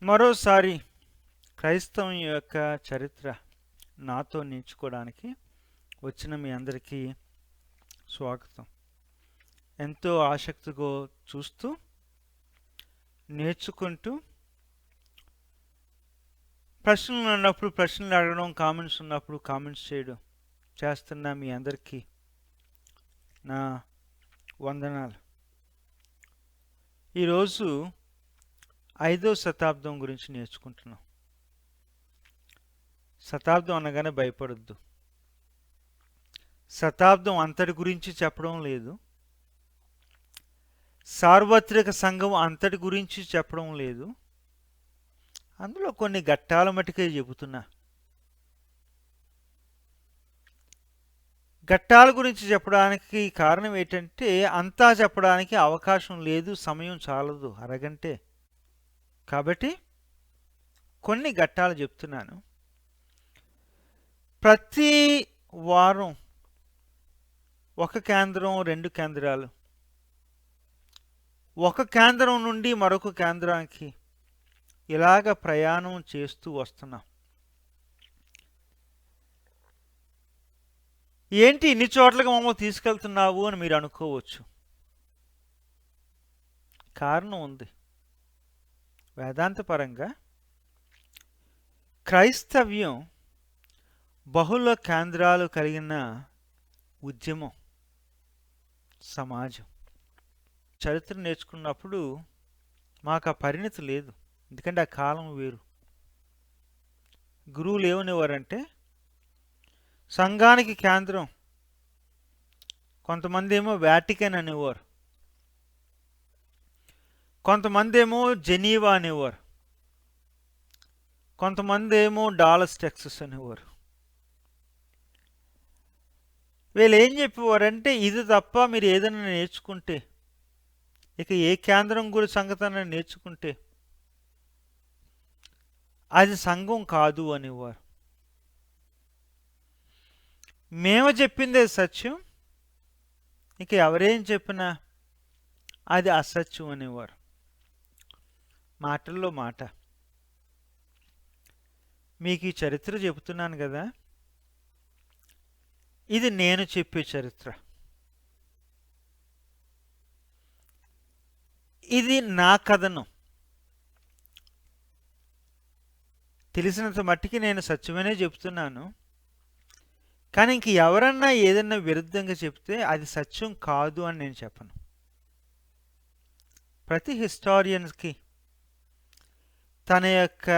మరోసారి క్రైస్తవం యొక్క చరిత్ర నాతో నేర్చుకోవడానికి వచ్చిన మీ అందరికీ స్వాగతం. ఎంతో ఆసక్తిగా చూస్తూ నేర్చుకుంటూ ప్రశ్నలు ఉన్నప్పుడు ప్రశ్నలు అడగడం, కామెంట్స్ ఉన్నప్పుడు కామెంట్స్ చేయడం చేస్తున్న మీ అందరికీ నా వందనాలు. ఈరోజు 5వ శతాబ్దం గురించి నేర్చుకుంటున్నాం. శతాబ్దం అనగానే భయపడొద్దు. శతాబ్దం అంతటి గురించి చెప్పడం లేదు, సార్వత్రిక సంఘం అంతటి గురించి చెప్పడం లేదు. అందులో కొన్ని ఘట్టాల మటుకే చెబుతున్నా. ఘట్టాల గురించి చెప్పడానికి కారణం ఏంటంటే అంతా చెప్పడానికి అవకాశం లేదు, సమయం చాలదు, అరగంటే. కాబట్టి కొన్ని ఘట్టాలు చెప్తున్నాను. ప్రతి వారం ఒక కేంద్రం, 2 కేంద్రాలు, ఒక కేంద్రం నుండి మరొక కేంద్రానికి ఇలాగ ప్రయాణం చేస్తూ వస్తున్నాం. ఏంటి ఇన్ని చోట్లకి మమ్మల్ని తీసుకెళ్తున్నావు అని మీరు అనుకోవచ్చు. కారణం ఉంది. వేదాంతపరంగా క్రైస్తవ్యం బహుళ కేంద్రాలు కలిగిన ఉద్యమం, సమాజం. చరిత్ర నేర్చుకున్నప్పుడు మాకు ఆ పరిణతి లేదు, ఎందుకంటే ఆ కాలం వేరు. గురువులు ఏమనేవారంటే సంఘానికి కేంద్రం, కొంతమంది ఏమో వాటికన్ అనేవారు, కొంతమంది ఏమో జెనీవా అనేవారు, కొంతమంది ఏమో డాలస్ టెక్సస్ అనేవారు. వీళ్ళు ఏం చెప్పేవారంటే ఇది తప్ప మీరు ఏదైనా నేర్చుకుంటే, ఇక ఏ కేంద్రం గురి సంగతి నేర్చుకుంటే అది సంఘం కాదు అనేవారు. మేము చెప్పిందే సత్యం, ఇక ఎవరేం చెప్పినా అది అసత్యం అనేవారు. మాటల్లో మాట. మీకు ఈ చరిత్ర చెబుతున్నాను కదా, ఇది నేను చెప్పే చరిత్ర. ఇది నా కథనం. తెలిసినంత మట్టికి నేను సత్యమనే చెప్తున్నాను. కానీ ఇంక ఎవరన్నా ఏదన్నా విరుద్ధంగా చెప్తే అది సత్యం కాదు అని నేను చెప్పను. ప్రతి హిస్టారియన్స్కి తన యొక్క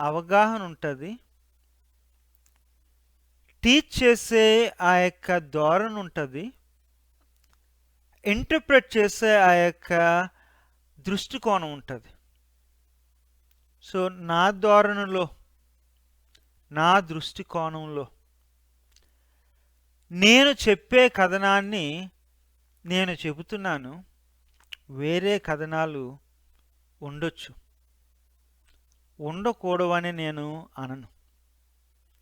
అవగాహన ఉంటుంది, టీచ్ చేసే ఆ యొక్క ధోరణి ఉంటుంది, ఇంటర్ప్రెట్ చేసే ఆ యొక్క దృష్టికోణం ఉంటుంది. సో నా ధోరణిలో, నా దృష్టికోణంలో నేను చెప్పే కథనాన్ని నేను చెబుతున్నాను. వేరే కథనాలు ఉండొచ్చు, ఉండకూడవని నేను అనను.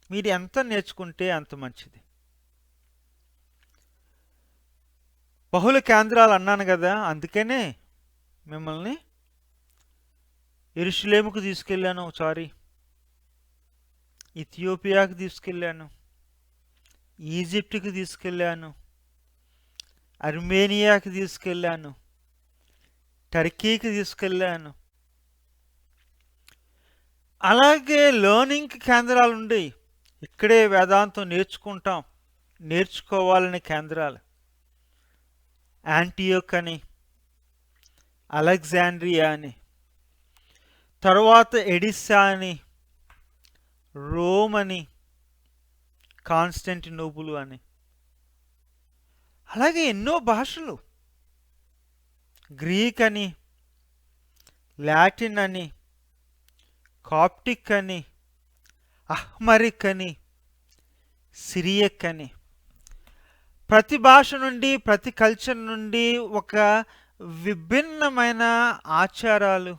మీరు ఎంత నేర్చుకుంటే అంత మంచిది. బహుళ కేంద్రాలు అన్నాను కదా, అందుకనే మిమ్మల్ని యెరూషలేముకు తీసుకెళ్ళాను ఒకసారి, ఇథియోపియాకి తీసుకెళ్ళాను, ఈజిప్ట్కి తీసుకెళ్ళాను, అర్మేనియాకి తీసుకెళ్ళాను, టర్కీకి తీసుకెళ్ళాను. అలాగే లెర్నింగ్ కేంద్రాలు ఉండేవి. ఇక్కడే వేదాంతం నేర్చుకుంటాం, నేర్చుకోవాలనే కేంద్రాలు. యాంటియోక్ అని, అలెగ్జాండ్రియా అని, తర్వాత ఎడిస్సా అని, రోమ్ అని, కాన్స్టంటినోపుల్ అని. అలాగే ఎన్నో భాషలు, గ్రీక్ అని, లాటిన్ అని, కాప్టిక్ అని, అహ్మరిక్ అని, సిరియక్ అని. ప్రతి భాష నుండి, ప్రతి కల్చర్ నుండి ఒక విభిన్నమైన ఆచారాలు,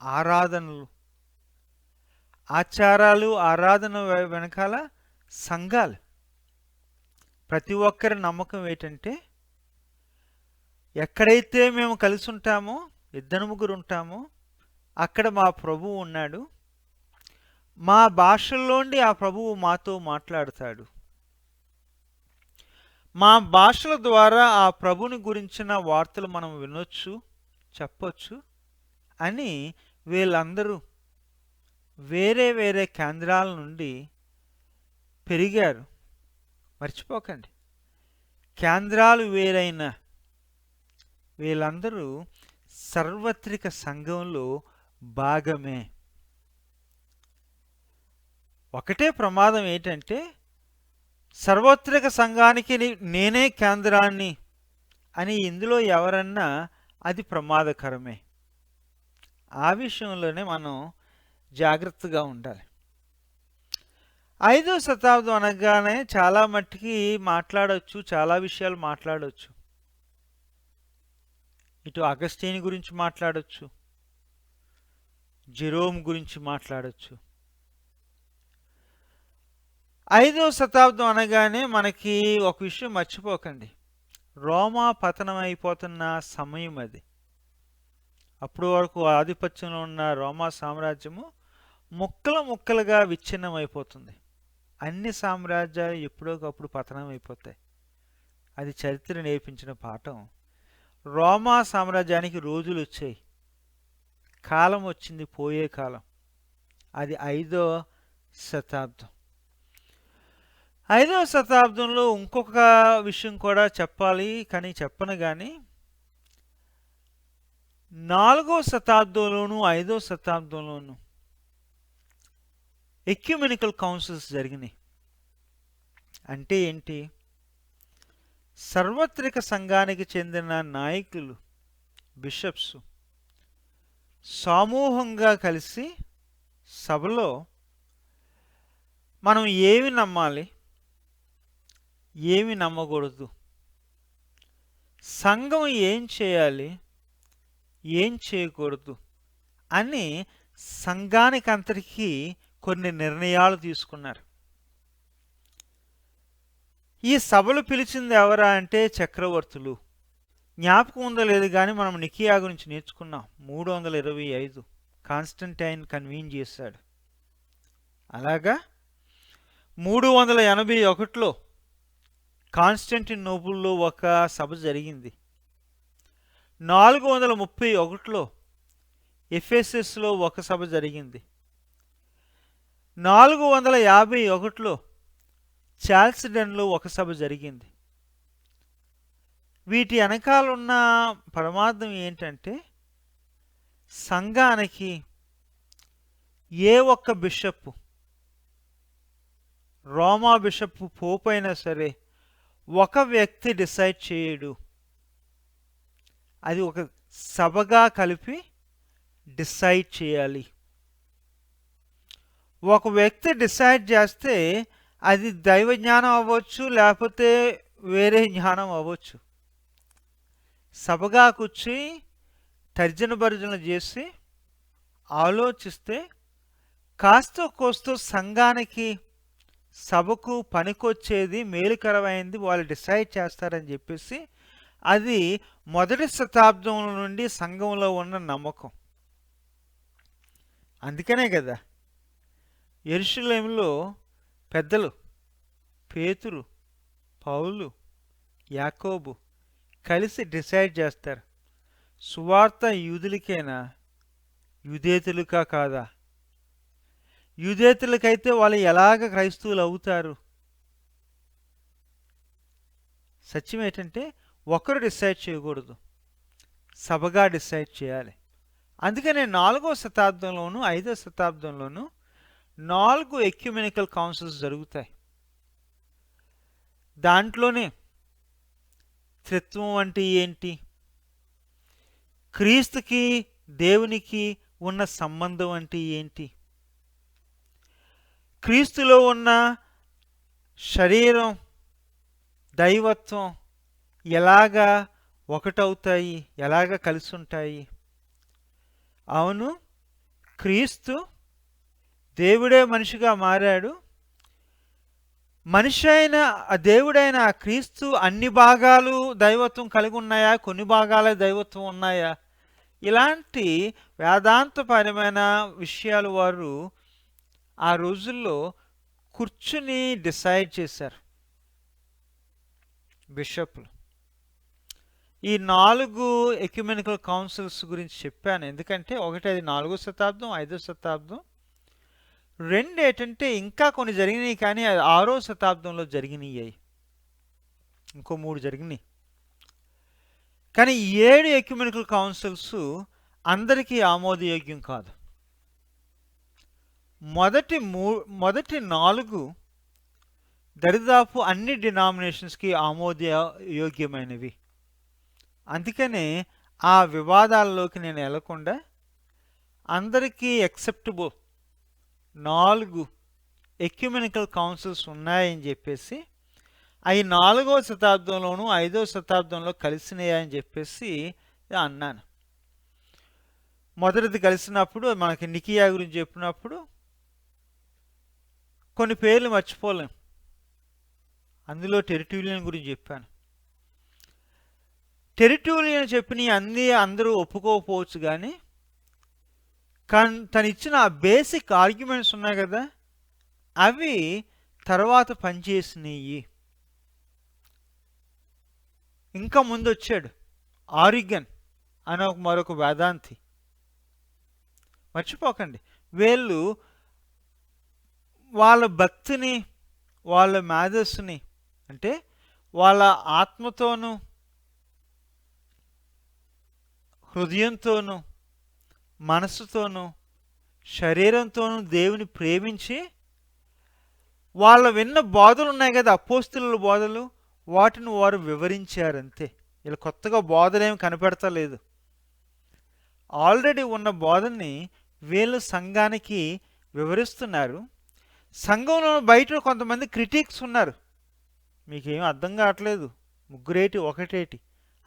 ఆరాధనలు, ఆరాధన వెనకాల సంఘాలు. ప్రతి ఒక్కరి నమ్మకం ఏంటంటే ఎక్కడైతే మేము కలిసి ఉంటామో, 2 ముగ్గురు ఉంటామో అక్కడ మా ప్రభువు ఉన్నాడు. మా భాషల్లోండి ఆ ప్రభువు మాతో మాట్లాడతాడు. మా భాషల ద్వారా ఆ ప్రభుని గురించిన వార్తలు మనం వినొచ్చు, చెప్పొచ్చు అని వీళ్ళందరూ వేరే వేరే కేంద్రాల నుండి పెరిగారు. మర్చిపోకండి, కేంద్రాలు వేరైన వీళ్ళందరూ సార్వత్రిక సంఘంలో భాగమే. ఒకటే ప్రమాదం ఏంటంటే, సార్వత్రిక సంఘానికి నేనే కేంద్రాన్ని అని ఇందులో ఎవరన్నా అది ప్రమాదకరమే. ఆ విషయంలోనే మనం జాగ్రత్తగా ఉండాలి. 5వ శతాబ్దం అనగానే చాలా మట్టికి మాట్లాడవచ్చు, చాలా విషయాలు మాట్లాడవచ్చు. ఇటు అగస్టీన్ గురించి మాట్లాడవచ్చు, జెరోమ్ గురించి మాట్లాడవచ్చు. 5వ శతాబ్దం అనగానే మనకి ఒక విషయం మర్చిపోకండి, రోమా పతనం అయిపోతున్న సమయం అది. అప్పటి వరకు ఆధిపత్యంలో ఉన్న రోమా సామ్రాజ్యము ముక్కలు ముక్కలుగా విచ్ఛిన్నం అయిపోతుంది. అన్ని సామ్రాజ్యాలు ఎప్పుడోకప్పుడు పతనం అయిపోతాయి. అది చరిత్ర నేర్పించిన పాఠం. రోమా సామ్రాజ్యానికి రోజులు వచ్చాయి, కాలం వచ్చింది, పోయే కాలం. అది 5వ శతాబ్దం. 5వ శతాబ్దంలో ఇంకొక విషయం కూడా చెప్పాలి, కానీ చెప్పను. కానీ 4వ శతాబ్దంలోను 5వ శతాబ్దంలోను ఎక్యుమెనికల్ కౌన్సిల్స్ జరిగినాయి. అంటే ఏంటి? సార్వత్రిక సంఘానికి చెందిన నాయకులు, బిషప్స్ సమూహంగా కలిసి సభలో మనం ఏమి నమ్మాలి, ఏమి నమ్మకూడదు, సంఘం ఏం చేయాలి, ఏం చేయకూడదు అని సంఘానికంతటికీ కొన్ని నిర్ణయాలు తీసుకున్నారు. ఈ సభలు పిలిచింది ఎవరా అంటే చక్రవర్తులు. జ్ఞాపకం ఉందో లేదు కానీ మనం నికియా గురించి నేర్చుకున్నాం. 325 కాన్స్టంటైన్ కన్వీన్ చేశాడు. అలాగా 381లో కాన్స్టాంటినోపుల్లో ఒక సభ జరిగింది. 431లో ఎఫెసస్లో ఒక సభ జరిగింది. 451లో చాల్స్డన్లో ఒక సభ జరిగింది. వీటి వెనకాలన్న ప్రమాదం ఏంటంటే, సంఘానికి ఏ ఒక్క బిషప్, రోమా బిషప్ పోప్ అయినా సరే ఒక వ్యక్తి డిసైడ్ చేయడు. అది ఒక సభగా కలిపి డిసైడ్ చేయాలి. ఒక వ్యక్తి డిసైడ్ చేస్తే అది దైవ జ్ఞానం అవ్వచ్చు, లేకపోతే వేరే జ్ఞానం అవ్వచ్చు. సభగా కూర్చి తర్జన భర్జన చేసి ఆలోచిస్తే కాస్తో కోస్తో సంఘానికి, సభకు పనికొచ్చేది, మేలుకరమైంది వాళ్ళు డిసైడ్ చేస్తారని చెప్పేసి అది మొదటి శతాబ్దం నుండి సంఘంలో ఉన్న నమ్మకం. అందుకనే కదా యెరూషలేములో పెద్దలు పేతురు, పౌలు, యాకోబు కలిసి డిసైడ్ చేస్తారు, సువార్త యూదులకేనా, యూదేతులకా కాదా? యూదేతులకైతే వాళ్ళు ఎలాగ క్రైస్తవులు అవుతారు? సత్యం ఏంటంటే ఒకరు డిసైడ్ చేయకూడదు, సభగా డిసైడ్ చేయాలి. అందుకనే 4వ శతాబ్దంలోను 5వ శతాబ్దంలోను 4 ఎక్యుమెనికల్ కౌన్సిల్స్ జరుగుతాయి. దాంట్లోనే త్రిత్వం అంటే ఏంటి, క్రీస్తుకి దేవునికి ఉన్న సంబంధం అంటే ఏంటి, క్రీస్తులో ఉన్న శరీరం దైవత్వం ఎలాగా ఒకటవుతాయి, ఎలాగ కలిసి ఉంటాయి. అవును, క్రీస్తు దేవుడే మనిషిగా మారాడు. మనిషి అయిన దేవుడైన ఆ క్రీస్తు అన్ని భాగాలు దైవత్వం కలిగి ఉన్నాయా, కొన్ని భాగాలే దైవత్వం ఉన్నాయా? ఇలాంటి వేదాంతపరమైన విషయాలు వారు ఆ రోజుల్లో కూర్చుని డిసైడ్ చేశారు బిషప్లు. ఈ 4 ఎక్యుమెనికల్ కౌన్సిల్స్ గురించి చెప్పాను. ఎందుకంటే ఒకటి అది 4వ శతాబ్దం, 5వ శతాబ్దం. 2 ఏంటంటే ఇంకా కొన్ని జరిగినాయి, కానీ అది 6వ శతాబ్దంలో జరిగినాయి. ఇంకో 3 జరిగినాయి. కానీ 7 ఎక్యుమెనికల్ కౌన్సిల్స్ అందరికీ ఆమోదయోగ్యం కాదు. మొదటి 4 దరిదాపు అన్ని డినామినేషన్స్కి ఆమోదయోగ్యమైనవి. అందుకనే ఆ వివాదాల్లోకి నేను వెళ్లకుండా అందరికీ యాక్సెప్టబుల్ 4 ఎక్యుమెనికల్ కౌన్సిల్స్ ఉన్నాయని చెప్పేసి, అవి 4వ శతాబ్దంలోనూ 5వ శతాబ్దంలో కలిసినాయని చెప్పేసి అన్నాను. మొదటిది కలిసినప్పుడు మనకి నికియా గురించి చెప్పినప్పుడు కొన్ని పేర్లు మర్చిపోలేం. అందులో టెరిటూలియన్ గురించి చెప్పాను. టెరిటూలియన్ చెప్పిన అందరూ ఒప్పుకోకపోవచ్చు, కానీ తను ఇచ్చిన ఆ బేసిక్ ఆర్గ్యుమెంట్స్ ఉన్నాయి కదా, అవి తర్వాత పనిచేసినాయి. ఇంకా ముందు వచ్చాడు ఆరిగన్ అనే మరొక వేదాంతి. మర్చిపోకండి, వీళ్ళు వాళ్ళ భక్తిని, వాళ్ళ మేధస్సుని, అంటే వాళ్ళ ఆత్మతోనూ హృదయంతోనూ మనస్సుతోనూ శరీరంతోనూ దేవుని ప్రేమించి వాళ్ళ విన్న బోధలు ఉన్నాయి కదా, అపోస్తుల బోధలు, వాటిని వారు వివరించారంతే. ఇలా కొత్తగా బోధలేమి కనపెడతలేదు. ఆల్రెడీ ఉన్న బోధని వీళ్ళు సంఘానికి వివరిస్తున్నారు. సంఘంలో బయట కొంతమంది క్రిటిక్స్ ఉన్నారు. మీకేం అర్థం కావట్లేదు, ముగ్గురేటి ఒకటేటి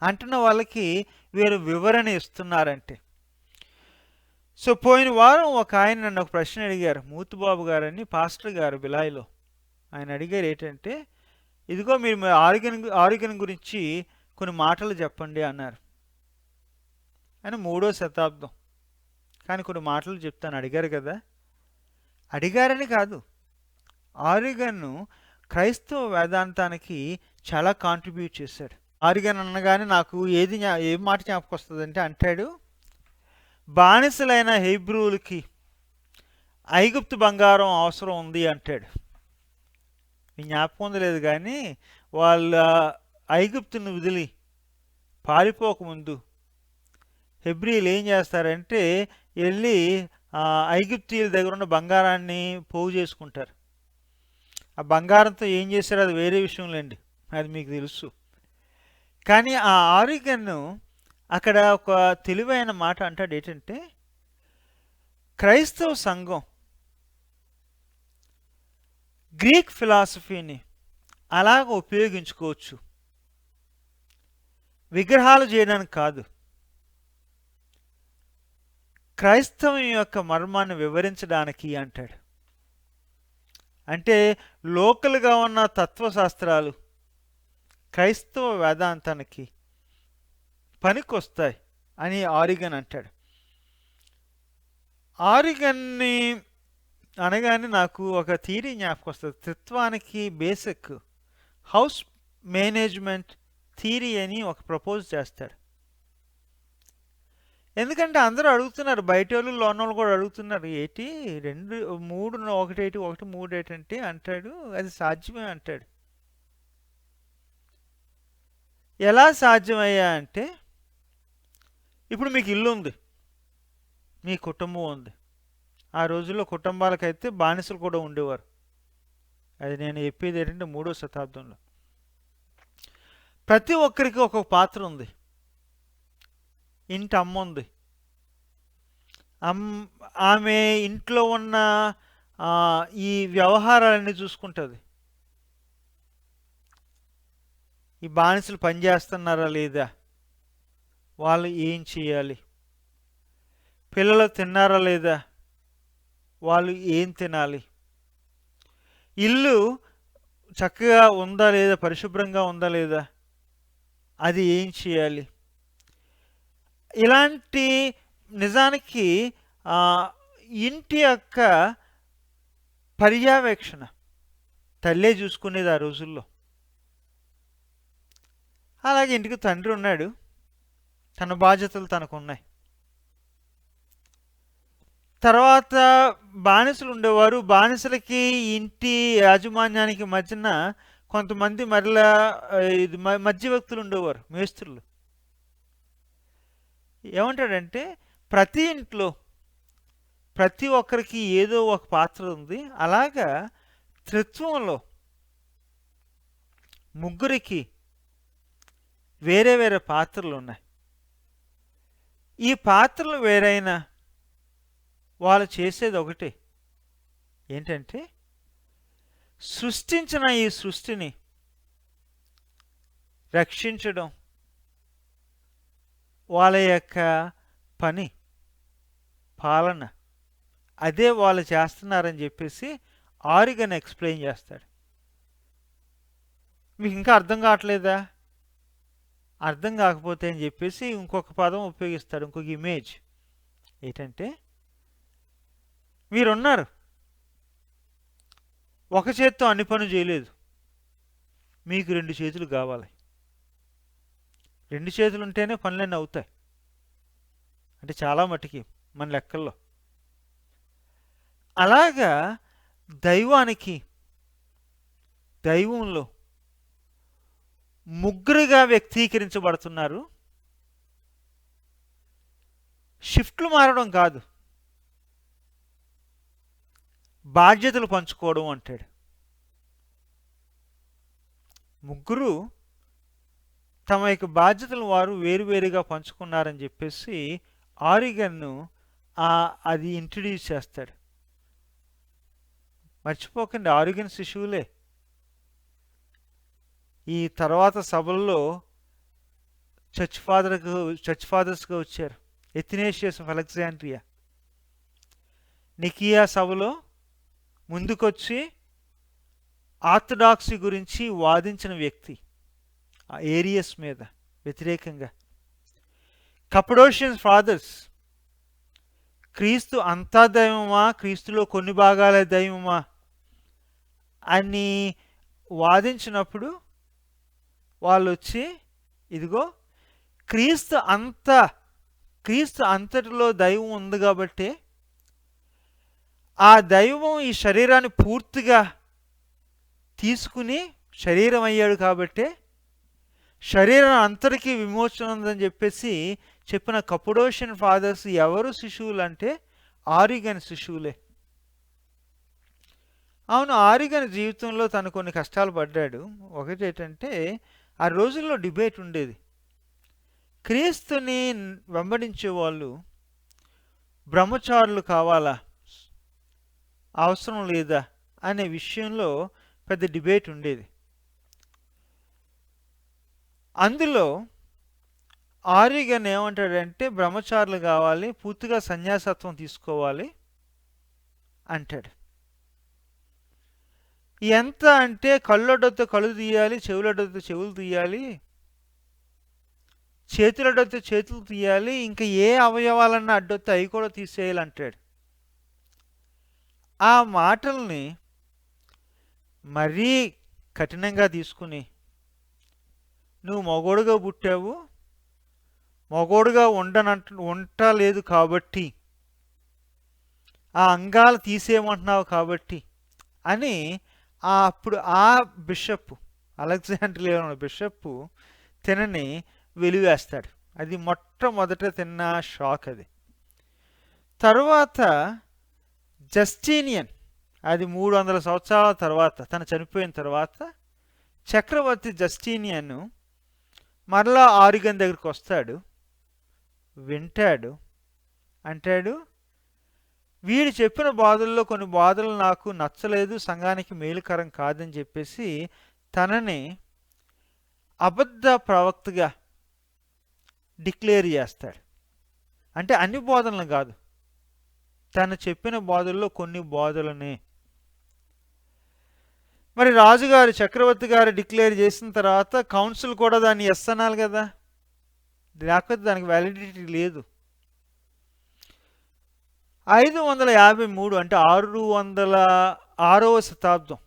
అంటున్న వాళ్ళకి వీరు వివరణ ఇస్తున్నారంటే. సో పోయిన వారం ఒక ఆయన నన్ను ఒక ప్రశ్న అడిగారు, మూతుబాబు గారని పాస్టర్ గారు బిలాయిలో. ఆయన అడిగారు ఏంటంటే, ఇదిగో మీరు ఆరిగన్ గురించి కొన్ని మాటలు చెప్పండి అన్నారు. ఆయన 3వ శతాబ్దం, కానీ కొన్ని మాటలు చెప్తాను. అడిగారు కదా, అడిగారని కాదు, ఆరిగన్ను క్రైస్తవ వేదాంతానికి చాలా కాంట్రిబ్యూట్ చేశాడు. ఆరిగన్ అనగానే నాకు ఏం మాట జ్ఞాపకం వస్తుందంటే, అంటాడు, బానిసలైన హెబ్రూలకి ఐగుప్తు బంగారం అవసరం ఉంది అంటాడు. మీ జ్ఞాపకం లేదు, కానీ వాళ్ళ ఐగుప్తుని వదిలి పారిపోకముందు హెబ్రీలు ఏం చేస్తారంటే వెళ్ళి ఐగుప్తీయుల దగ్గర ఉన్న బంగారాన్ని పోగు చేసుకుంటారు. ఆ బంగారంతో ఏం చేశారో అది వేరే విషయంలేండి, అది మీకు తెలుసు. కానీ ఆ ఆరిగన్ను అక్కడ ఒక తెలివైన మాట అంటాడు ఏంటంటే, క్రైస్తవ సంఘం గ్రీక్ ఫిలాసఫీని అలాగ ఉపయోగించుకోవచ్చు, విగ్రహాలు చేయడానికి కాదు, క్రైస్తవం యొక్క మర్మాన్ని వివరించడానికి అంటాడు. అంటే లోకల్గా ఉన్న తత్వశాస్త్రాలు క్రైస్తవ వేదాంతానికి పనికొస్తాయి అని ఆరిగన్ అంటాడు. ఆరిగన్ని అనగానే నాకు ఒక థియరీ జ్ఞాపకం వస్తుంది. త్రిత్వానికి బేసిక్ హౌస్ మేనేజ్మెంట్ థియరీ అని ఒక ప్రపోజ్ చేస్తాడు. ఎందుకంటే అందరూ అడుగుతున్నారు, బయట వాళ్ళు లోనోళ్ళు కూడా అడుగుతున్నారు, ఏంటి 2 3 1 ఏంటి 1 3 ఏంటంటే అంటాడు, అది సాధ్యమే అంటాడు. ఎలా సాధ్యమయ్యా అంటే, ఇప్పుడు మీకు ఇల్లు ఉంది, మీ కుటుంబం ఉంది. ఆ రోజుల్లో కుటుంబాలకైతే బానిసలు కూడా ఉండేవారు. అది నేను చెప్పేది ఏంటంటే 3వ శతాబ్దంలో ప్రతి ఒక్కరికి ఒక్కొక్క పాత్ర ఉంది. ఇంటి అమ్మ ఉంది, ఆమె ఇంట్లో ఉన్న ఈ వ్యవహారాలన్నీ చూసుకుంటుంది. ఈ బానిసలు పనిచేస్తున్నారా లేదా, వాళ్ళు ఏం చేయాలి, పిల్లలు తిన్నారా లేదా, వాళ్ళు ఏం తినాలి, ఇల్లు చక్కగా ఉందా లేదా, పరిశుభ్రంగా ఉందా లేదా, అది ఏం చేయాలి, ఇలాంటి నిజానికి ఇంటి యొక్క పర్యవేక్షణ తల్లే చూసుకునేది ఆ రోజుల్లో. అలాగే ఇంటికి తండ్రి ఉన్నాడు, తన బాధ్యతలు తనకున్నాయి. తర్వాత బానిసలు ఉండేవారు. బానిసలకి ఇంటి యాజమాన్యానికి మధ్యన కొంతమంది మరలా ఇది మధ్యవర్తులు ఉండేవారు, మేస్త్రులు. ఏమంటాడంటే ప్రతి ఇంట్లో ప్రతి ఒక్కరికి ఏదో ఒక పాత్ర ఉంది. అలాగా త్రిత్వంలో ముగ్గురికి వేరే వేరే పాత్రలు ఉన్నాయి. ఈ పాత్రలు వేరైనా వాళ్ళు చేసేది ఒకటే, ఏంటంటే సృష్టించిన ఈ సృష్టిని రక్షించడం వాళ్ళ యొక్క పని, పాలన. అదే వాళ్ళు చేస్తున్నారని చెప్పేసి ఆరిగన్ ఎక్స్ప్లెయిన్ చేస్తాడు. మీకు ఇంకా అర్థం కావట్లేదా? అర్థం కాకపోతే అని చెప్పేసి ఇంకొక పదం ఉపయోగిస్తాడు, ఇంకొక ఇమేజ్. ఏంటంటే మీరున్నారు, ఒక చేత్తో అన్ని పనులు చేయలేదు, మీకు 2 చేతులు కావాలి. 2 చేతులు ఉంటేనే పనులన్నీ అవుతాయి. అంటే చాలా మట్టుకి మన లెక్కల్లో. అలాగా దైవంలో ముగ్గురుగా వ్యక్తీకరించబడుతున్నారు. షిఫ్ట్లు మారడం కాదు, బాధ్యతలు పంచుకోవడం అంటాడు. ముగ్గురు తమ యొక్క బాధ్యతలు వారు వేరువేరుగా పంచుకున్నారని చెప్పేసి ఆరిగన్ను అది ఇంట్రడ్యూస్ చేస్తాడు. మర్చిపోకండి, ఆరిగన్ శిశువులే ఈ తర్వాత సభల్లో చర్చ్ ఫాదర్స్గా వచ్చారు. ఎథినేషియస్ ఆఫ్ అలెగ్జాండ్రియా నికియా సభలో ముందుకొచ్చి ఆర్థడాక్సీ గురించి వాదించిన వ్యక్తి, ఏరియస్ మీద వ్యతిరేకంగా. కపడోషియన్ ఫాదర్స్ క్రీస్తు అంతా దైవమా, క్రీస్తులో కొన్ని భాగాలే దైవమా అని వాదించినప్పుడు వాళ్ళు వచ్చి ఇదిగో క్రీస్తు అంతటిలో దైవం ఉంది కాబట్టి ఆ దైవం ఈ శరీరాన్ని పూర్తిగా తీసుకుని శరీరం అయ్యాడు కాబట్టి శరీరం అంతటికీ విమోచన ఉందని చెప్పేసి చెప్పిన కపడోషియన్ ఫాదర్స్ ఎవరు శిశువులు అంటే ఆరిగన్ శిశువులే. అవును, ఆరిగన్ జీవితంలో తను కొన్ని కష్టాలు పడ్డాడు. ఒకటి ఏంటంటే ఆ రోజుల్లో డిబేట్ ఉండేది. క్రీస్తుని వెంబడించే వాళ్ళు బ్రహ్మచారులు కావాలా, అవసరం లేదా అనే విషయంలో పెద్ద డిబేట్ ఉండేది. అందులో ఆరిగన్ ఏమంటాడంటే బ్రహ్మచారులు కావాలి, పూర్తిగా సన్యాసత్వం తీసుకోవాలి అంటాడు. ఎంత అంటే కళ్ళొడ్డతో కళ్ళు తీయాలి, చెవులొడ్డతో చెవులు తీయాలి, చేతులొడ్డతో చేతులు తీయాలి, ఇంకా ఏ అవయవాలన్నా అడ్డొస్తే అవి కూడా తీసేయాలంటాడు. ఆ మాటల్ని మరీ కఠినంగా తీసుకుని నువ్వు మగోడుగా పుట్టావు, మగోడుగా ఉండలేదు కాబట్టి ఆ అంగాలు తీసేయమంటున్నావు కాబట్టి అని అప్పుడు ఆ బిషప్, అలెగ్జాండ్రియా బిషప్ తినని వెలివేస్తాడు. అది మొట్టమొదట తిన్న షాక్ అది. తరువాత జస్టీనియన్, అది 300 సంవత్సరాల తర్వాత, తను చనిపోయిన తర్వాత చక్రవర్తి జస్టీనియన్ మరలా ఆరిగన్ దగ్గరికి వస్తాడు, వింటాడు, అంటాడు వీడు చెప్పిన బాధల్లో కొన్ని బాధలు నాకు నచ్చలేదు, సంఘానికి మేలుకరం కాదని చెప్పేసి తనని అబద్ధ ప్రవక్తగా డిక్లేర్ చేస్తాడు. అంటే అన్ని బోధనలు కాదు, తను చెప్పిన బోధల్లో కొన్ని బోధలనే. మరి రాజుగారు, చక్రవర్తి గారు డిక్లేర్ చేసిన తర్వాత కౌన్సిల్ కూడా దాన్ని ఎస్ అనాలి కదా. లేకపోతే దానికి వ్యాలిడిటీ లేదు. 553 అంటే 606వ శతాబ్దం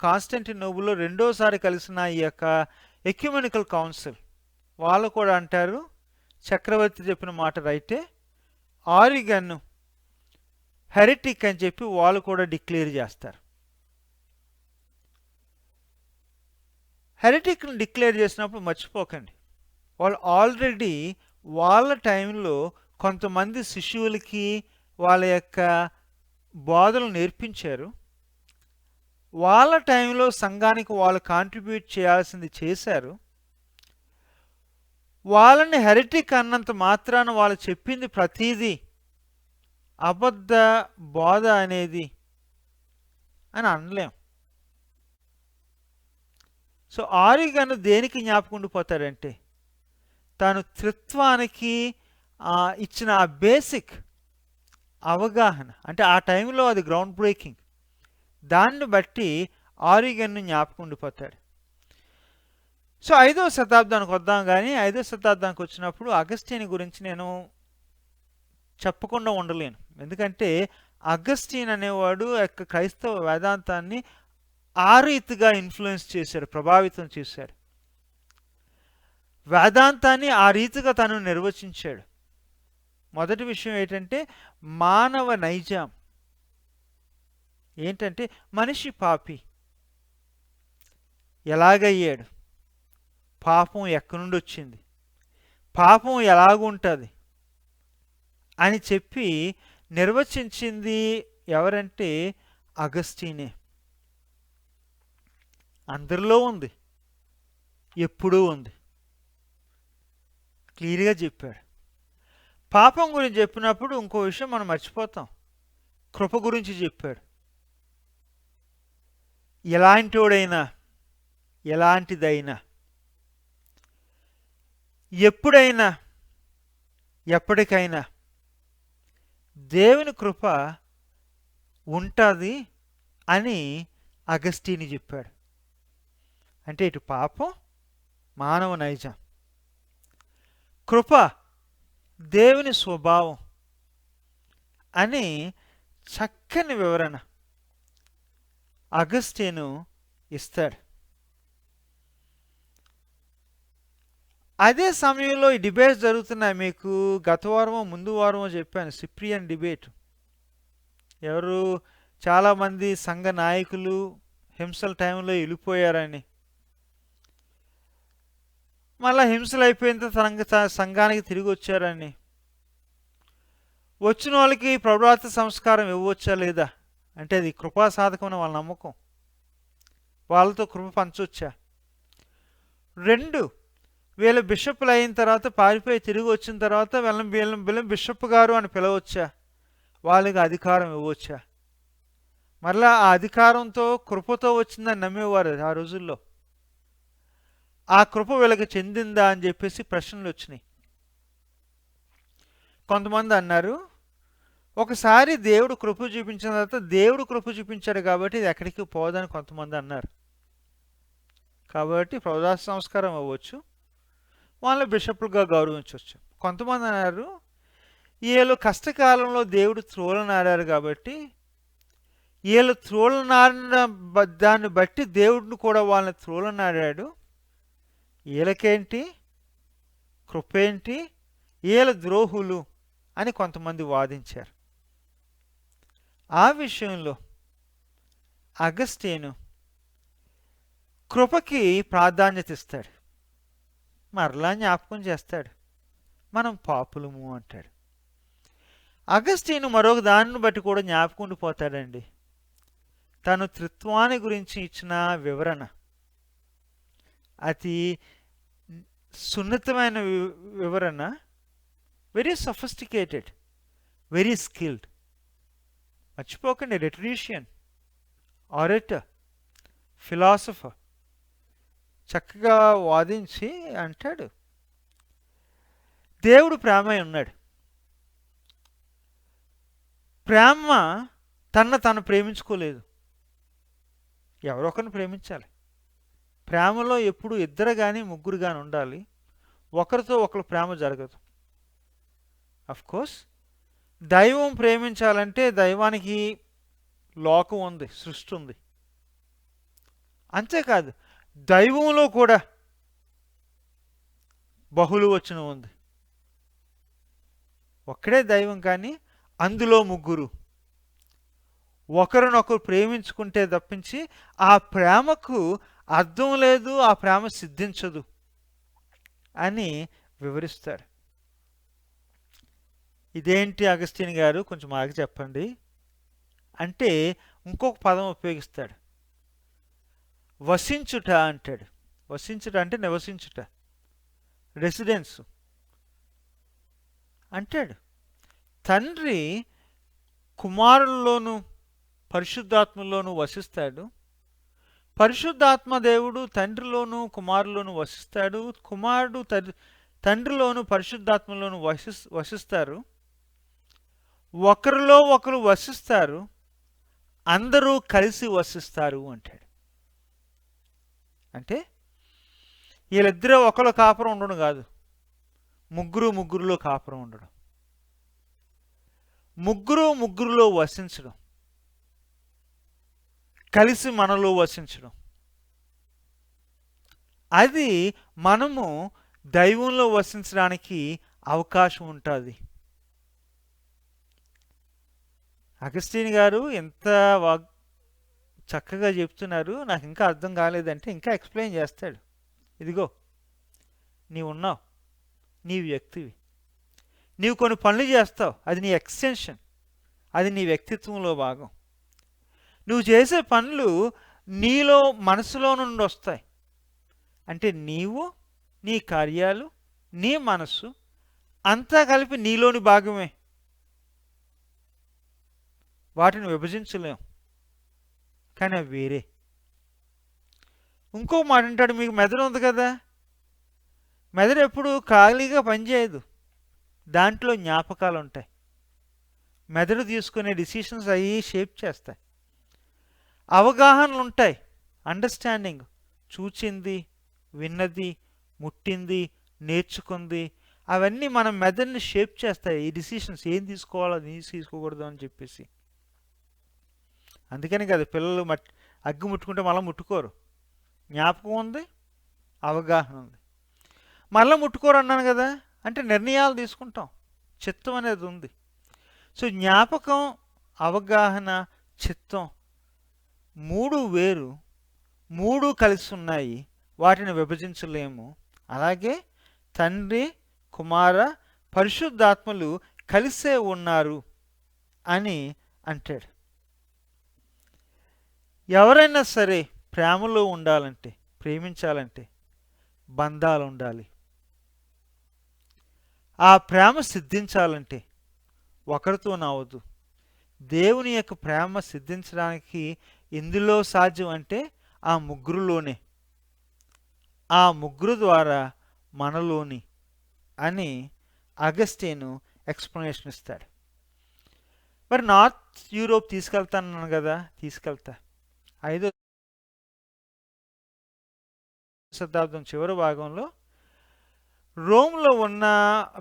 కాన్స్టాంటినోపుల్లో రెండోసారి కలిసిన ఈ యొక్క ఎక్యుమెనికల్ కౌన్సిల్ వాళ్ళు కూడా అంటారు చక్రవర్తి చెప్పిన మాట రైటే, ఆరిగన్ హెరిటిక్ అని చెప్పి వాళ్ళు కూడా డిక్లేర్ చేస్తారు. హెరిటిక్ని డిక్లేర్ చేసినప్పుడు మర్చిపోకండి, వాళ్ళు ఆల్రెడీ వాళ్ళ టైంలో కొంతమంది శిష్యులకి వాళ్ళ యొక్క బోధలు నేర్పించారు. వాళ్ళ టైంలో సంఘానికి వాళ్ళు కాంట్రిబ్యూట్ చేయాల్సింది చేశారు. వాళ్ళని హెరిటిక్ అన్నంత మాత్రాన వాళ్ళు చెప్పింది ప్రతీదీ అబద్ధ బోధ అనేది అని అనలేం. సో ఆరిగన్ దేనికి జ్ఞాపకం ఉండిపోతాడంటే తాను త్రిత్వానికి ఇచ్చిన ఆ బేసిక్ అవగాహన, అంటే ఆ టైంలో అది గ్రౌండ్ బ్రేకింగ్, దాన్ని బట్టి ఆరిగన్ను జ్ఞాపకం ఉండిపోతాడు. సో 5వ శతాబ్దానికి వద్దాం. కానీ 5వ శతాబ్దానికి వచ్చినప్పుడు అగస్టిన్ గురించి నేను చెప్పకుండా ఉండలేను. ఎందుకంటే అగస్టిన్ అనేవాడు యొక్క క్రైస్తవ వేదాంతాన్ని ఆ రీతిగా ఇన్ఫ్లుయెన్స్ చేశాడు, ప్రభావితం చేశాడు. వేదాంతాన్ని ఆ రీతిగా తను నిర్వచించాడు. మొదటి విషయం ఏంటంటే మానవ నైజం ఏంటంటే మనిషి పాపి, ఎలాగయ్యాడు, పాపం ఎక్కడి నుండి వచ్చింది, పాపం ఎలాగుంటుంది అని చెప్పి నిర్వచించింది ఎవరంటే అగస్టినే. అందరిలో ఉంది, ఎప్పుడూ ఉంది, క్లియర్గా చెప్పాడు. పాపం గురించి చెప్పినప్పుడు ఇంకో విషయం మనం మర్చిపోతాం, కృప గురించి చెప్పాడు. ఎలాంటివాడైనా ఎలాంటిదైనా ఎప్పుడైనా ఎప్పటికైనా దేవుని కృప ఉంటుంది అని అగస్టిన్ చెప్పాడు. అంటే ఇటు పాపం మానవ నైజం, కృప దేవుని స్వభావం అని చక్కని వివరణ అగస్టిన్ ఇస్తాడు. అదే సమయంలో ఈ డిబేట్స్ జరుగుతున్నాయి. మీకు గత వారమో ముందు వారమో చెప్పాను, సిప్రియన్ డిబేట్. ఎవరు చాలామంది సంఘ నాయకులు హింసల టైంలో వెళ్ళిపోయారని, మళ్ళీ హింసలు అయిపోయిన తర్వాత సంఘానికి తిరిగి వచ్చారని, వచ్చిన వాళ్ళకి ప్రభుత్వ సంస్కారం ఇవ్వచ్చా లేదా అంటే అది కృపా సాధకం వాళ్ళ నమ్మకం, వాళ్ళతో కృప పంచొచ్చా. 2 వీళ్ళ బిషప్లు అయిన తర్వాత పారిపోయి తిరిగి వచ్చిన తర్వాత వీళ్ళని బిషప్ గారు అని పిలవచ్చా, వాళ్ళకి అధికారం ఇవ్వచ్చా. మరలా ఆ అధికారంతో కృపతో వచ్చిందని నమ్మేవారు ఆ రోజుల్లో. ఆ కృప వీళ్ళకి చెందిందా అని చెప్పేసి ప్రశ్నలు వచ్చినాయి. కొంతమంది అన్నారు ఒకసారి దేవుడు కృప చూపించిన తర్వాత దేవుడు కృప చూపించాడు కాబట్టి ఇది ఎక్కడికి పోదని కొంతమంది అన్నారు. కాబట్టి ప్రభుత్వ సంస్కారం అవ్వచ్చు, వాళ్ళ బిషప్లుగా గౌరవించవచ్చు. కొంతమంది అన్నారు వీళ్ళు కష్టకాలంలో దేవుడు త్రోలనాడారు కాబట్టి వీళ్ళు త్రోలనాడిన దాన్ని బట్టి దేవుడిని కూడా వాళ్ళని త్రోలనాడాడు, వీళ్ళకేంటి కృపేంటి, వీళ్ళ ద్రోహులు అని కొంతమంది వాదించారు. ఆ విషయంలో అగస్టిన్ కృపకి ప్రాధాన్యత ఇస్తాడు, మరలా జ్ఞాపకం చేస్తాడు, మనం పాపులము అంటాడు. అగస్టిన్ మరొక దానిని బట్టి కూడా జ్ఞాపకం ఉండిపోతాడండి. తను త్రిత్వాన్ని గురించి ఇచ్చిన వివరణ అతి సున్నితమైన వివరణ, వెరీ సఫిస్టికేటెడ్, వెరీ స్కిల్డ్. మర్చిపోకండి, రెటరీషియన్, ఆరేటర్, ఫిలాసఫర్, చక్కగా వాదించి అంటాడు దేవుడు ప్రేమై ఉన్నాడు. ప్రేమ తను ప్రేమించుకోలేదు, ఎవరొకరిని ప్రేమించాలి. ప్రేమలో ఎప్పుడు ఇద్దరు కానీ ముగ్గురు కానీ ఉండాలి. ఒకరితో ఒకరు ప్రేమ జరగదు. కోర్స్ దైవం ప్రేమించాలంటే దైవానికి లోకం ఉంది, సృష్టి ఉంది. అంతేకాదు దైవంలో కూడా బహుళవచనం ఉంది. ఒక్కడే దైవం కానీ అందులో ముగ్గురు. ఒకరినొకరు ప్రేమించుకుంటే తప్పించి ఆ ప్రేమకు అర్థం లేదు, ఆ ప్రేమ సిద్ధించదు అని వివరిస్తాడు. ఇదేంటి అగస్టిన్ గారు, కొంచెం ఆగి చెప్పండి అంటే ఇంకొక పదం ఉపయోగిస్తాడు. వసించుట అంటాడు. వసించుట అంటే నివసించుట, రెసిడెన్స్ అంటాడు. తండ్రి కుమారుల్లోనూ పరిశుద్ధాత్మలోనూ వసిస్తాడు. పరిశుద్ధాత్మ దేవుడు తండ్రిలోనూ కుమారులోనూ వసిస్తాడు. కుమారుడు తండ్రిలోను పరిశుద్ధాత్మలోను వసిస్తారు. ఒకరిలో ఒకరు వసిస్తారు, అందరూ కలిసి వసిస్తారు అంటాడు. అంటే వీళ్ళిద్దరూ ఒకరు కాపురం ఉండడం కాదు, ముగ్గురులో కాపురం ఉండడం, ముగ్గురులో వసించడం, కలిసి మనలో వసించడం. అది మనము దైవంలో వసించడానికి అవకాశం ఉంటుంది. అగస్టిన్ గారు ఎంత చక్కగా చెప్తున్నారు, నాకు ఇంకా అర్థం కాలేదంటే ఇంకా ఎక్స్ప్లెయిన్ చేస్తాడు. ఇదిగో నీవు ఉన్నావు, నీ వ్యక్తివి, నీవు కొన్ని పనులు చేస్తావు, అది నీ ఎక్స్టెన్షన్, అది నీ వ్యక్తిత్వంలో భాగం. నువ్వు చేసే పనులు నీలో మనసులో నుండి వస్తాయి. అంటే నీవు, నీ కార్యాలు, నీ మనస్సు అంతా కలిపి నీలోని భాగమే. వాటిని విభజించలేం, కానీ అవి వేరే. ఇంకో మాట అంటాడు, మీకు మెదడు ఉంది కదా, మెదడు ఎప్పుడు ఖాళీగా పనిచేయదు, దాంట్లో జ్ఞాపకాలు ఉంటాయి. మెదడు తీసుకునే డిసిషన్స్ అవి షేప్ చేస్తాయి. అవగాహనలు ఉంటాయి, అండర్స్టాండింగ్, చూచింది, విన్నది, ముట్టింది, నేర్చుకుంది, అవన్నీ మన మెదడుని షేప్ చేస్తాయి. ఈ డిసిషన్స్ ఏం తీసుకోవాలో అది తీసుకోకూడదు అని చెప్పేసి. అందుకని కదా పిల్లలు అగ్గి ముట్టుకుంటే మళ్ళీ ముట్టుకోరు. జ్ఞాపకం ఉంది, అవగాహన ఉంది. మళ్ళీ ముట్టుకోరు అన్నాను కదా, అంటే నిర్ణయాలు తీసుకుంటాం, చిత్తం అనేది ఉంది. సో జ్ఞాపకం, అవగాహన, చిత్తం మూడు వేరు, మూడు కలిసి ఉన్నాయి, వాటిని విభజించలేము. అలాగే తండ్రి, కుమార, పరిశుద్ధాత్మలు కలిసే ఉన్నారు అని అంటాడు. ఎవరైనా సరే ప్రేమలో ఉండాలంటే, ప్రేమించాలంటే బంధాలు ఉండాలి. ఆ ప్రేమ సిద్ధించాలంటే ఒకరితో నవ్వదు. దేవుని యొక్క ప్రేమ సిద్ధించడానికి ఎందులో సాధ్యం అంటే ఆ ముగ్గురులోనే, ఆ ముగ్గురు ద్వారా మనలోని అని అగస్టిన్ ఎక్స్ప్లెనేషన్ ఇస్తాడు. మరి నార్త్ యూరోప్ తీసుకెళ్తానన్నాను కదా, తీసుకెళ్తా. 5వ శతాబ్దం చివరి భాగంలో రోమ్లో ఉన్న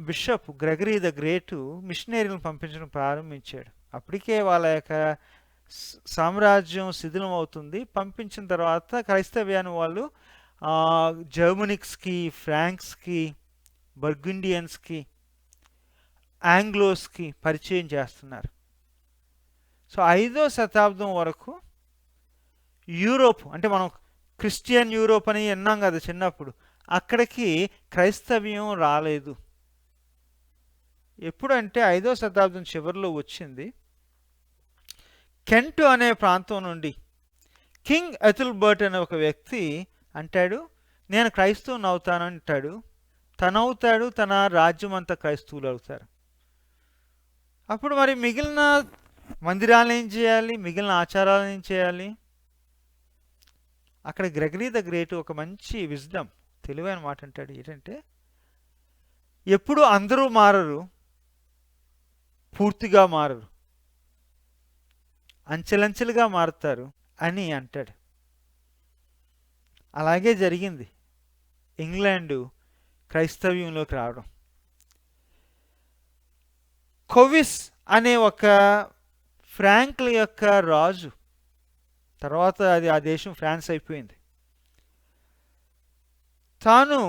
బిషప్ గ్రెగరీ ద గ్రేటు మిషనరీలను పంపించడం ప్రారంభించాడు. అప్పటికే వాళ్ళ యొక్క సామ్రాజ్యం శిథిలం అవుతుంది. పంపించిన తర్వాత క్రైస్తవ్యాన్ని వాళ్ళు జర్మనిక్స్కి, ఫ్రాంక్స్కి, బర్గుండియన్స్కి, ఆంగ్లోస్కి పరిచయం చేస్తున్నారు. సో 5వ శతాబ్దం వరకు యూరోప్ అంటే మనం క్రిస్టియన్ యూరోప్ అని విన్నాం కదా చిన్నప్పుడు, అక్కడికి క్రైస్తవ్యం రాలేదు. ఎప్పుడంటే 5వ శతాబ్దం చివరిలో వచ్చింది. కెంట్ అనే ప్రాంతం నుండి కింగ్ ఎథెల్బర్ట్ అనే ఒక వ్యక్తి అంటాడు, నేను క్రైస్తవుని అవుతానంటాడు. తనవుతాడు, తన రాజ్యం అంతా క్రైస్తవులు అవుతారు. అప్పుడు మరి మిగిలిన మందిరాలు ఏం చేయాలి, మిగిలిన ఆచారాలు ఏం చేయాలి? అక్కడ గ్రెగరీ ద గ్రేట్ ఒక మంచి విజ్డమ్, తెలివైన మాట అంటాడు. ఏంటంటే ఎప్పుడు అందరూ మారరు, పూర్తిగా మారరు, అంచెలంచెలుగా మారుతారు అని అంటాడు. అలాగే జరిగింది. ఇంగ్లాండు క్రైస్తవ్యంలోకి రావడం. కొవిస్ అనే ఒక ఫ్రాంక్ల యొక్క రాజు, తర్వాత అది ఆ దేశం ఫ్రాన్స్ అయిపోయింది, తాను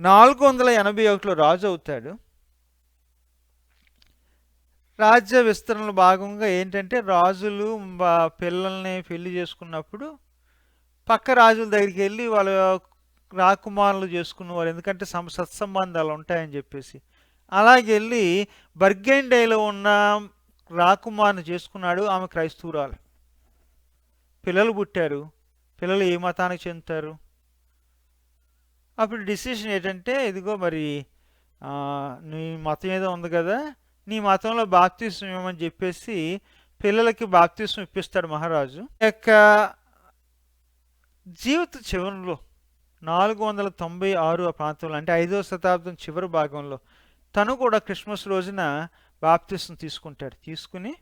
481లో రాజు అవుతాడు. రాజ్య విస్తరణలో భాగంగా ఏంటంటే రాజులు పిల్లల్ని పెళ్లి చేసుకున్నప్పుడు పక్క రాజుల దగ్గరికి వెళ్ళి వాళ్ళ రాకుమారులు చేసుకునేవారు, ఎందుకంటే సత్సంబంధాలు ఉంటాయని చెప్పేసి. అలాగెళ్ళి బర్గెండేలో ఉన్న రాకుమార్ని చేసుకున్నాడు. ఆమె క్రైస్తవురాలు. పిల్లలు పుట్టారు. పిల్లలు ఏ మతానికి చెందుతారు? అప్పుడు డిసిషన్ ఏంటంటే, ఇదిగో మరి నీ మతం ఏదో ఉంది కదా, నీ మతంలో బాప్తిస్మం ఇవ్వమని చెప్పేసి పిల్లలకి బాప్తిస్మం ఇప్పిస్తాడు మహారాజు. యొక్క జీవిత చివరిలో 496 ఆ ప్రాంతంలో, అంటే 5వ శతాబ్దం చివరి భాగంలో తను కూడా క్రిస్మస్ రోజున బాప్తిస్మం తీసుకుంటాడు. తీసుకుని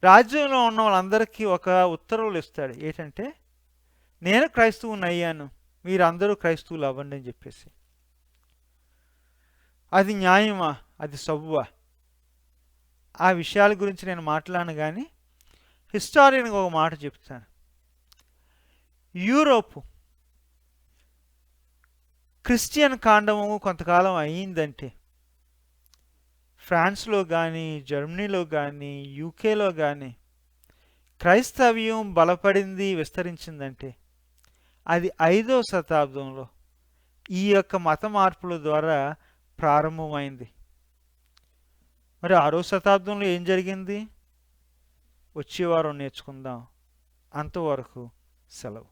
రాజ్యంలో ఉన్న వాళ్ళందరికీ ఒక ఉత్తర్వులు ఇస్తాడు. ఏంటంటే, నేను క్రైస్తవుని అయ్యాను, మీరందరూ క్రైస్తవులు అవ్వండి అని చెప్పేసి. అది న్యాయమా? అది సబువా? ఆ విషయాల గురించి నేను మాట్లాడను, కానీ హిస్టారియన్గా ఒక మాట చెప్తాను. యూరోపు క్రిస్టియన్ కాండము కొంతకాలం అయ్యిందంటే ఫ్రాన్స్లో కానీ, జర్మనీలో కానీ, యూకేలో కానీ క్రైస్తవ్యం బలపడింది, విస్తరించిందంటే అది 5వ శతాబ్దంలో ఈ యొక్క మత మార్పుల ద్వారా ప్రారంభమైంది. మరి 6వ శతాబ్దంలో ఏం జరిగింది? వచ్చే వారం నేర్చుకుందాం. అంతవరకు సెలవు.